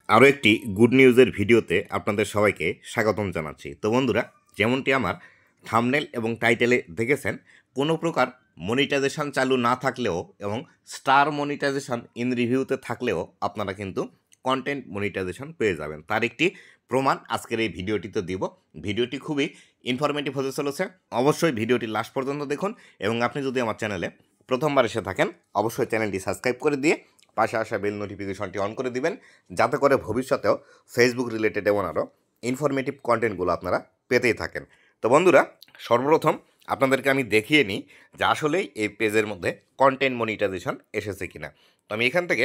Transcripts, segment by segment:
আরও একটি গুড নিউজের ভিডিওতে আপনাদের সবাইকে স্বাগতম জানাচ্ছি। তো বন্ধুরা, যেমনটি আমার থাম্বনেল এবং টাইটেলে দেখেছেন, কোনো প্রকার মনিটাইজেশন চালু না থাকলেও এবং স্টার মনিটাইজেশন ইন রিভিউতে থাকলেও আপনারা কিন্তু কন্টেন্ট মনিটাইজেশন পেয়ে যাবেন। তার একটি প্রমাণ আজকের এই ভিডিওটিতে দিব। ভিডিওটি খুবই ইনফরমেটিভ হতে চলেছে। অবশ্যই ভিডিওটি লাস্ট পর্যন্ত দেখুন এবং আপনি যদি আমার চ্যানেলে প্রথমবার এসে থাকেন অবশ্যই চ্যানেলটি সাবস্ক্রাইব করে দিয়ে পাশে আসা বেল নোটিফিকেশনটি অন করে দিবেন, যাতে করে ভবিষ্যতেও ফেসবুক রিলেটেড এমন আরও ইনফরমেটিভ কন্টেন্টগুলো আপনারা পেতেই থাকেন। তো বন্ধুরা, সর্বপ্রথম আপনাদেরকে আমি দেখিয়ে নিই যে আসলেই এই পেজের মধ্যে কন্টেন্ট মনিটাইজেশন এসেছে কিনা। তো আমি এখান থেকে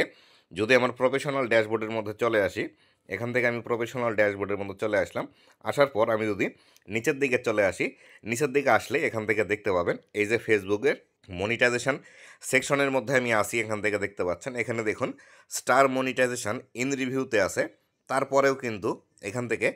যদি আমার প্রফেশনাল ড্যাশবোর্ডের মধ্যে চলে আসি, এখান থেকে আমি প্রফেশনাল ড্যাশবোর্ডের মধ্যে চলে আসলাম। আসার পর আমি যদি নিচের দিকে চলে আসি, নিচের দিকে আসলে এখান থেকে দেখতে পাবেন এই যে ফেসবুকের মনিটাইজেশন সেকশনের মধ্যে আমি আসি। এখান থেকে দেখতে পাচ্ছেন, এখানে দেখুন স্টার মনিটাইজেশন ইন রিভিউতে আছে। তারপরেও কিন্তু এখান থেকে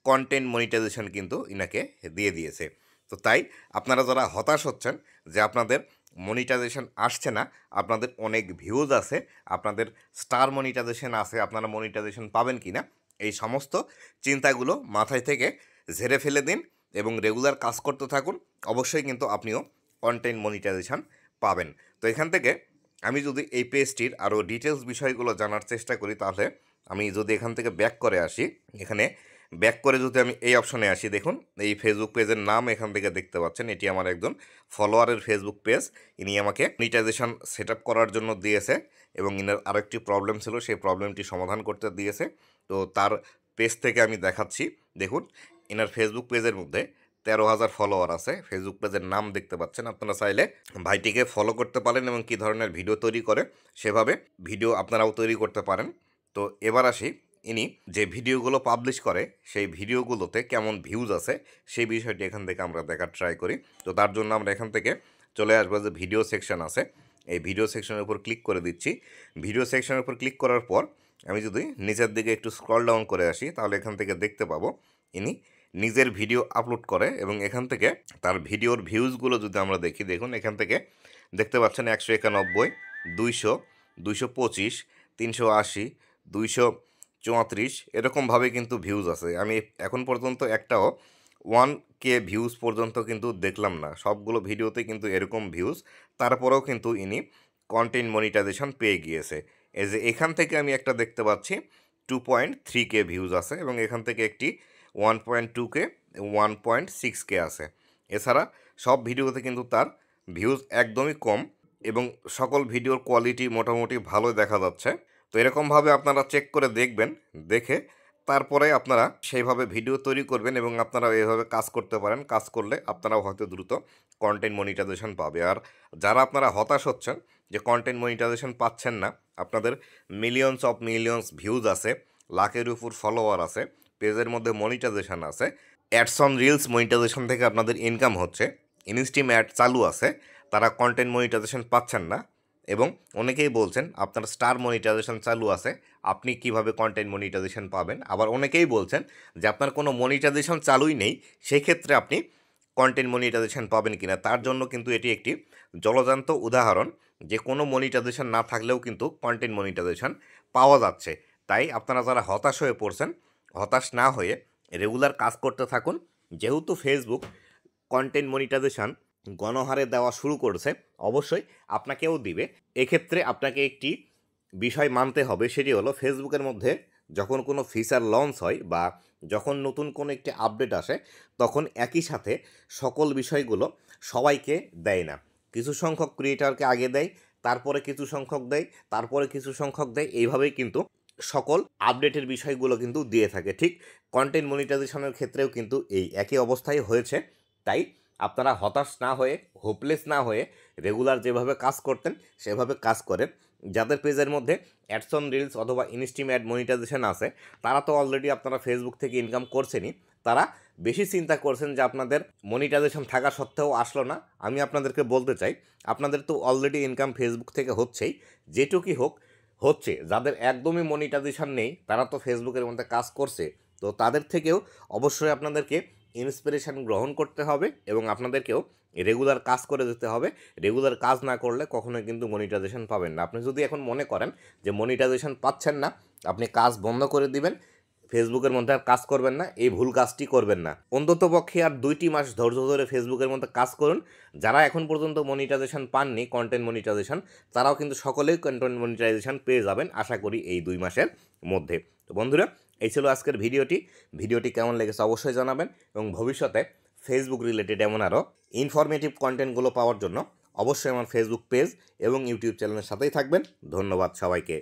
কন্টেন্ট মনিটাইজেশন কিন্তু ইনাকে দিয়ে দিয়েছে। তো তাই আপনারা যারা হতাশ হচ্ছেন যে আপনাদের মনিটাইজেশন আসছে না, আপনাদের অনেক ভিউজ আছে, আপনাদের স্টার মনিটাইজেশন আছে, আপনারা মনিটাইজেশন পাবেন কি না, এই সমস্ত চিন্তাগুলো মাথায় থেকে ঝেড়ে ফেলে দিন এবং রেগুলার কাজ করতে থাকুন। অবশ্যই কিন্তু আপনিও কন্টেন্ট মনিটাইজেশন পাবেন। তো এখান থেকে আমি যদি এই পেজটির আরও ডিটেলস বিষয়গুলো জানার চেষ্টা করি, তাহলে আমি যদি এখান থেকে ব্যাক করে আসি, এখানে ব্যাক করে যদি আমি এই অপশনে আসি, দেখুন এই ফেসবুক পেজের নাম এখান থেকে দেখতে পাচ্ছেন, এটি আমার একজন ফলোয়ারের ফেসবুক পেজ। ইনি আমাকে মনিটাইজেশন সেট আপ করার জন্য দিয়েছে এবং ইনার আরেকটি প্রবলেম ছিল, সেই প্রবলেমটি সমাধান করতে দিয়েছে। তো তার পেজ থেকে আমি দেখাচ্ছি, দেখুন ইনার ফেসবুক পেজের মধ্যে 13,000 ফলোয়ার আছে। ফেসবুক পেজের নাম দেখতে পাচ্ছেন। আপনারা চাইলে ভাইটিকে ফলো করতে পারেন এবং কী ধরনের ভিডিও তৈরি করে সেভাবে ভিডিও আপনারাও তৈরি করতে পারেন। তো এবার আসি, ইনি যে ভিডিওগুলো পাবলিশ করে সেই ভিডিওগুলোতে কেমন ভিউজ আছে সেই বিষয়টি এখান থেকে আমরা দেখার ট্রাই করি। তো তার জন্য আমরা এখান থেকে চলে আসবো যে ভিডিও সেকশন আছে, এই ভিডিও সেকশনের উপর ক্লিক করে দিচ্ছি। ভিডিও সেকশনের উপর ক্লিক করার পর আমি যদি নিচের দিকে একটু স্ক্রল ডাউন করে আসি, তাহলে এখান থেকে দেখতে পাবো ইনি নিজের ভিডিও আপলোড করে এবং এখান থেকে তার ভিডিওর ভিউজগুলো যদি আমরা দেখি, দেখুন এখান থেকে দেখতে পাচ্ছেন 191, 200, 225, 380, 234 এরকমভাবে কিন্তু ভিউজ আছে। আমি এখন পর্যন্ত একটাও 1K ভিউজ পর্যন্ত কিন্তু দেখলাম না। সবগুলো ভিডিওতে কিন্তু এরকম ভিউজ, তারপরেও কিন্তু ইনি কন্টেন্ট মনিটাইজেশন পেয়ে গিয়েছে। এই যে এখান থেকে আমি একটা দেখতে পাচ্ছি 2.3K ভিউজ আছে এবং এখান থেকে একটি 1.2K, 1.6K আছে। এছাড়া সব ভিডিওতে কিন্তু তার ভিউজ একদমই কম এবং সকল ভিডিওর কোয়ালিটি মোটামুটি ভালো দেখা যাচ্ছে। তো এরকমভাবে আপনারা চেক করে দেখবেন, দেখে তারপরে আপনারা সেইভাবে ভিডিও তৈরি করবেন এবং আপনারা এইভাবে কাজ করতে পারেন। কাজ করলে আপনারাও হয়তো দ্রুত কন্টেন্ট মনিটাইজেশন পাবে। আর যারা আপনারা হতাশ হচ্ছেন যে কন্টেন্ট মনিটাইজেশন পাচ্ছেন না, আপনাদের মিলিয়নস অফ মিলিয়নস ভিউজ আছে, লাখের উপর ফলোয়ার আছে, পেজের মধ্যে মনিটাইজেশন আছে, অ্যাডস অন রিলস মনিটাইজেশন থেকে আপনাদের ইনকাম হচ্ছে, ইনস্টিম অ্যাড চালু আছে, তারা কন্টেন্ট মনিটাইজেশন পাচ্ছেন না। এবং অনেকেই বলছেন আপনার স্টার মনিটাইজেশন চালু আছে, আপনি কিভাবে কন্টেন্ট মনিটাইজেশন পাবেন। আবার অনেকেই বলছেন যে আপনার কোনো মনিটাইজেশন চালুই নেই, সেই ক্ষেত্রে আপনি কন্টেন্ট মনিটাইজেশন পাবেন কিনা। তার জন্য কিন্তু এটি একটি জলজান্ত উদাহরণ যে কোনো মনিটাইজেশন না থাকলেও কিন্তু কন্টেন্ট মনিটাইজেশন পাওয়া যাচ্ছে। তাই আপনারা যারা হতাশ হয়ে পড়ছেন, হতাশ না হয়ে রেগুলার কাজ করতে থাকুন। যেহেতু ফেসবুক কন্টেন্ট মনিটাইজেশন গণহারে দেওয়া শুরু করেছে, অবশ্যই আপনাকেও দিবে। এক্ষেত্রে আপনাকে একটি বিষয় মানতে হবে, সেটি হলো ফেসবুকের মধ্যে যখন কোনো ফিচার লঞ্চ হয় বা যখন নতুন কোনো একটি আপডেট আসে, তখন একই সাথে সকল বিষয়গুলো সবাইকে দেয় না। কিছু সংখ্যক ক্রিয়েটারকে আগে দেয়, তারপরে কিছু সংখ্যক দেয়, তারপরে কিছু সংখ্যক দেয়, এইভাবেই কিন্তু সকল আপডেটের বিষয়গুলো কিন্তু দিয়ে থাকে। ঠিক কন্টেন্ট মনিটাইজেশনের ক্ষেত্রেও কিন্তু এই একই অবস্থায় হয়েছে। তাই আপনারা হতাশ না হয়ে, হোপলেস না হয়ে রেগুলার যেভাবে কাজ করতেন সেভাবে কাজ করেন। যাদের পেজের মধ্যে অ্যাডস অন রিলস অথবা ইনস্টিম অ্যাড মনিটাইজেশন আছে, তারা তো অলরেডি আপনারা ফেসবুক থেকে ইনকাম করছেনই, তারা বেশি চিন্তা করছেন যে আপনাদের মনিটাইজেশন থাকা সত্ত্বেও আসলো না। আমি আপনাদেরকে বলতে চাই, আপনাদের তো অলরেডি ইনকাম ফেসবুক থেকে হচ্ছেই, যেটুকুই হোক হচ্ছে। যাদের একদমই মনিটাইজেশন নেই, তারা তো ফেসবুকের মধ্যে কাজ করছে, তো তাদের থেকেও অবশ্যই আপনাদেরকে ইন্সপিরেশন গ্রহণ করতে হবে এবং আপনাদেরকেও রেগুলার কাজ করে যেতে হবে। রেগুলার কাজ না করলে কখনোই কিন্তু মনিটাইজেশন পাবেন না। আপনি যদি এখন মনে করেন যে মনিটাইজেশন পাচ্ছেন না, আপনি কাজ বন্ধ করে দিবেন, ফেসবুকের মধ্যে আর কাজ করবেন না, এই ভুল কাজটি করবেন না। অন্ততপক্ষে আর 2টি মাস ধৈর্য ধরে ফেসবুকের মধ্যে কাজ করুন। যারা এখন পর্যন্ত মনিটাইজেশন পাননি, কন্টেন্ট মনিটাইজেশন, তারাও কিন্তু সকলেই কন্টেন্ট মনিটাইজেশন পেয়ে যাবেন আশা করি এই 2 মাসের মধ্যে। তো বন্ধুরা, এই ছিল আজকের ভিডিওটি কেমন লেগেছে অবশ্যই জানাবেন এবং ভবিষ্যতে ফেসবুক রিলেটেড এমন আরও ইনফরমেটিভ কন্টেন্টগুলো পাওয়ার জন্য অবশ্যই আমার ফেসবুক পেজ এবং ইউটিউব চ্যানেলের সাথেই থাকবেন। ধন্যবাদ সবাইকে।